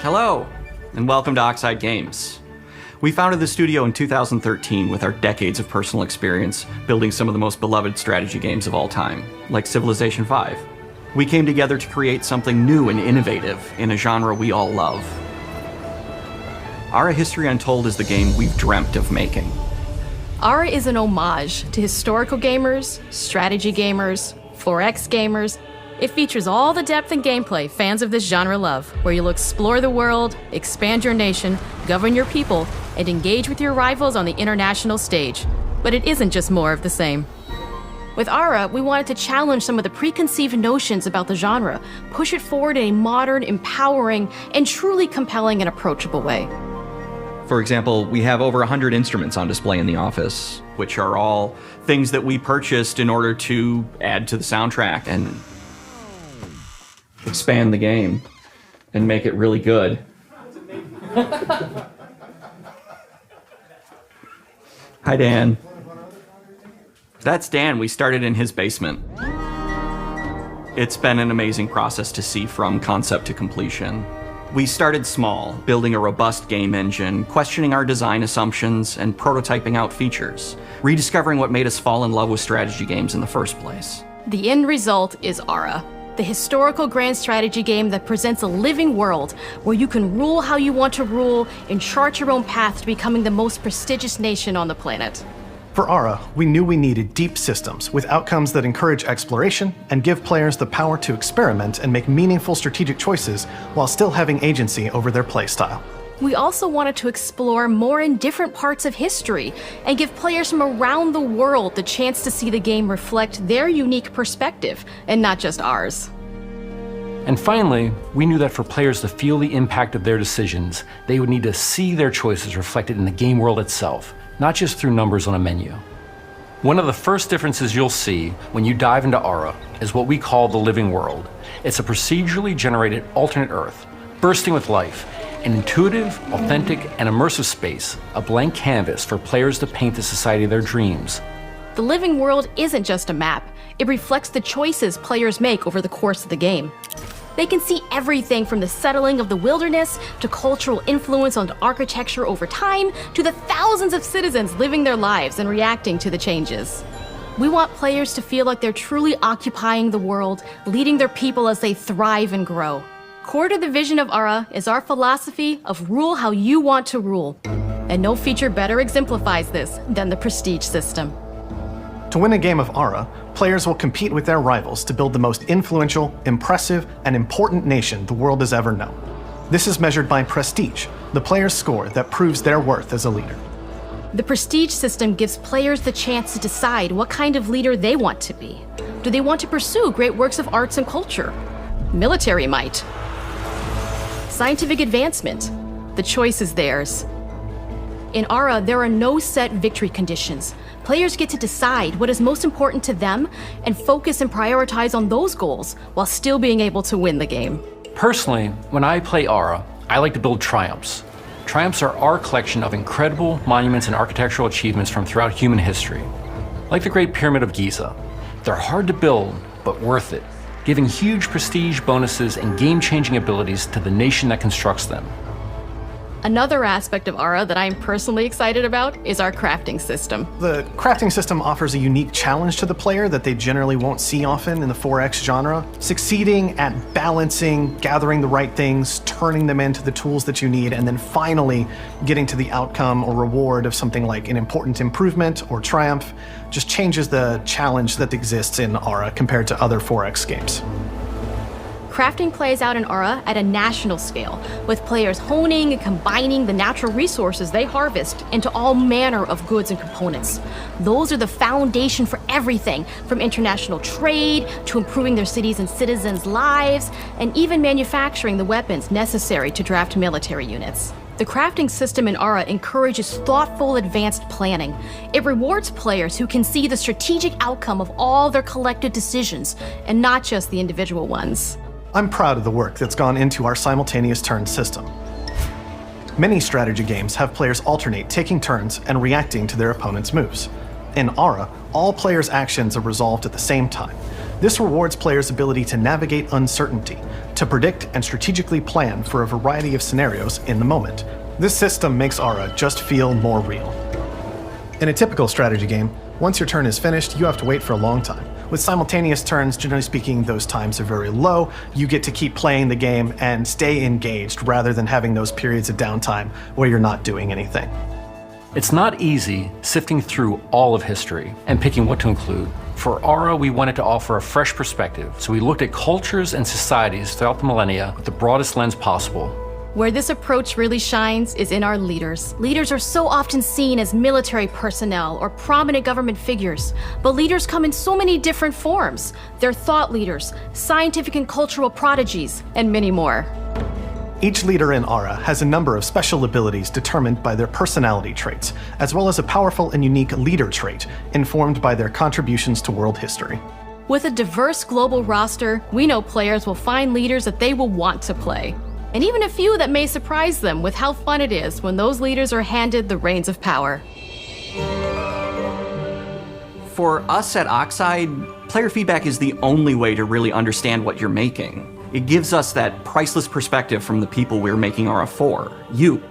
Hello, and welcome to Oxide Games. We founded the studio in 2013 with our decades of personal experience building some of the most beloved strategy games of all time, like Civilization V. We came together to create something new and innovative in a genre we all love. ARA History Untold is the game we've dreamt of making. ARA is an homage to historical gamers, strategy gamers, 4X gamers. It features all the depth and gameplay fans of this genre love, where you'll explore the world, expand your nation, govern your people, and engage with your rivals on the international stage. But it isn't just more of the same. With ARA, we wanted to challenge some of the preconceived notions about the genre, push it forward in a modern, empowering, and truly compelling and approachable way. For example, we have over 100 instruments on display in the office, which are all things that we purchased in order to add to the soundtrack and expand the game and make it really good. Hi, Dan. That's Dan. We started in his basement. It's been an amazing process to see from concept to completion. We started small, building a robust game engine, questioning our design assumptions, and prototyping out features, rediscovering what made us fall in love with strategy games in the first place. The end result is ARA, the historical grand strategy game that presents a living world where you can rule how you want to rule and chart your own path to becoming the most prestigious nation on the planet. For ARA, we knew we needed deep systems with outcomes that encourage exploration and give players the power to experiment and make meaningful strategic choices while still having agency over their playstyle. We also wanted to explore more in different parts of history and give players from around the world the chance to see the game reflect their unique perspective and not just ours. And finally, we knew that for players to feel the impact of their decisions, they would need to see their choices reflected in the game world itself, not just through numbers on a menu. One of the first differences you'll see when you dive into ARA is what we call the living world. It's a procedurally generated alternate Earth, bursting with life, an intuitive, authentic, and immersive space, a blank canvas for players to paint the society of their dreams. The living world isn't just a map. It reflects the choices players make over the course of the game. They can see everything from the settling of the wilderness to cultural influence on architecture over time to the thousands of citizens living their lives and reacting to the changes. We want players to feel like they're truly occupying the world, leading their people as they thrive and grow. Core to the vision of ARA is our philosophy of rule how you want to rule. And no feature better exemplifies this than the prestige system. To win a game of ARA, players will compete with their rivals to build the most influential, impressive, and important nation the world has ever known. This is measured by prestige, the player's score that proves their worth as a leader. The prestige system gives players the chance to decide what kind of leader they want to be. Do they want to pursue great works of arts and culture? Military might? Scientific advancement? The choice is theirs. In ARA, there are no set victory conditions. Players get to decide what is most important to them and focus and prioritize on those goals while still being able to win the game. Personally, when I play ARA, I like to build triumphs. Triumphs are our collection of incredible monuments and architectural achievements from throughout human history. Like the Great Pyramid of Giza. They're hard to build, but worth it, giving huge prestige bonuses and game-changing abilities to the nation that constructs them. Another aspect of ARA that I'm personally excited about is our crafting system. The crafting system offers a unique challenge to the player that they generally won't see often in the 4X genre. Succeeding at balancing, gathering the right things, turning them into the tools that you need, and then finally getting to the outcome or reward of something like an important improvement or triumph just changes the challenge that exists in ARA compared to other 4X games. Crafting plays out in ARA at a national scale, with players honing and combining the natural resources they harvest into all manner of goods and components. Those are the foundation for everything, from international trade to improving their cities and citizens' lives, and even manufacturing the weapons necessary to draft military units. The crafting system in ARA encourages thoughtful, advanced planning. It rewards players who can see the strategic outcome of all their collective decisions, and not just the individual ones. I'm proud of the work that's gone into our simultaneous turn system. Many strategy games have players alternate taking turns and reacting to their opponent's moves. In ARA, all players' actions are resolved at the same time, This rewards players' ability to navigate uncertainty, to predict and strategically plan for a variety of scenarios in the moment. This system makes ARA just feel more real. In a typical strategy game, once your turn is finished, you have to wait for a long time. With simultaneous turns, generally speaking, those times are very low. You get to keep playing the game and stay engaged rather than having those periods of downtime where you're not doing anything. It's not easy sifting through all of history and picking what to include. For ARA, we wanted to offer a fresh perspective, so we looked at cultures and societies throughout the millennia with the broadest lens possible. Where this approach really shines is in our leaders. Leaders are so often seen as military personnel or prominent government figures, but leaders come in so many different forms. They're thought leaders, scientific and cultural prodigies, and many more. Each leader in ARA has a number of special abilities determined by their personality traits, as well as a powerful and unique leader trait informed by their contributions to world history. With a diverse global roster, we know players will find leaders that they will want to play. And even a few that may surprise them with how fun it is when those leaders are handed the reins of power. For us at Oxide, player feedback is the only way to really understand what you're making. It gives us that priceless perspective from the people we're making ARA for, you.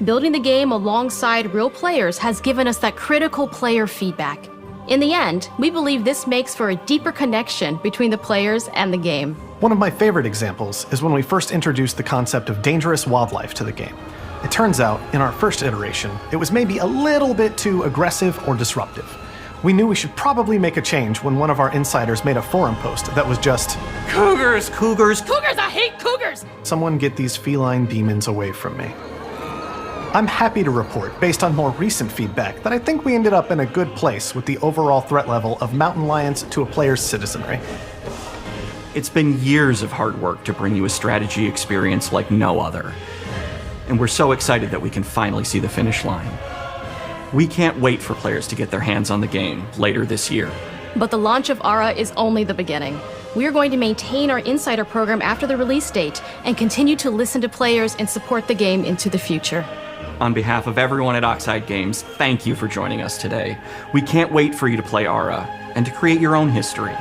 Building the game alongside real players has given us that critical player feedback. In the end, we believe this makes for a deeper connection between the players and the game. One of my favorite examples is when we first introduced the concept of dangerous wildlife to the game. It turns out, in our first iteration, it was maybe a little bit too aggressive or disruptive. We knew we should probably make a change when one of our insiders made a forum post that was just, Cougars, cougars, Cougars, I hate cougars! "Someone get these feline demons away from me." I'm happy to report, based on more recent feedback, that I think we ended up in a good place with the overall threat level of mountain lions to a player's citizenry. It's been years of hard work to bring you a strategy experience like no other. And we're so excited that we can finally see the finish line. We can't wait for players to get their hands on the game later this year. But the launch of ARA is only the beginning. We are going to maintain our insider program after the release date and continue to listen to players and support the game into the future. On behalf of everyone at Oxide Games, thank you for joining us today. We can't wait for you to play ARA and to create your own history.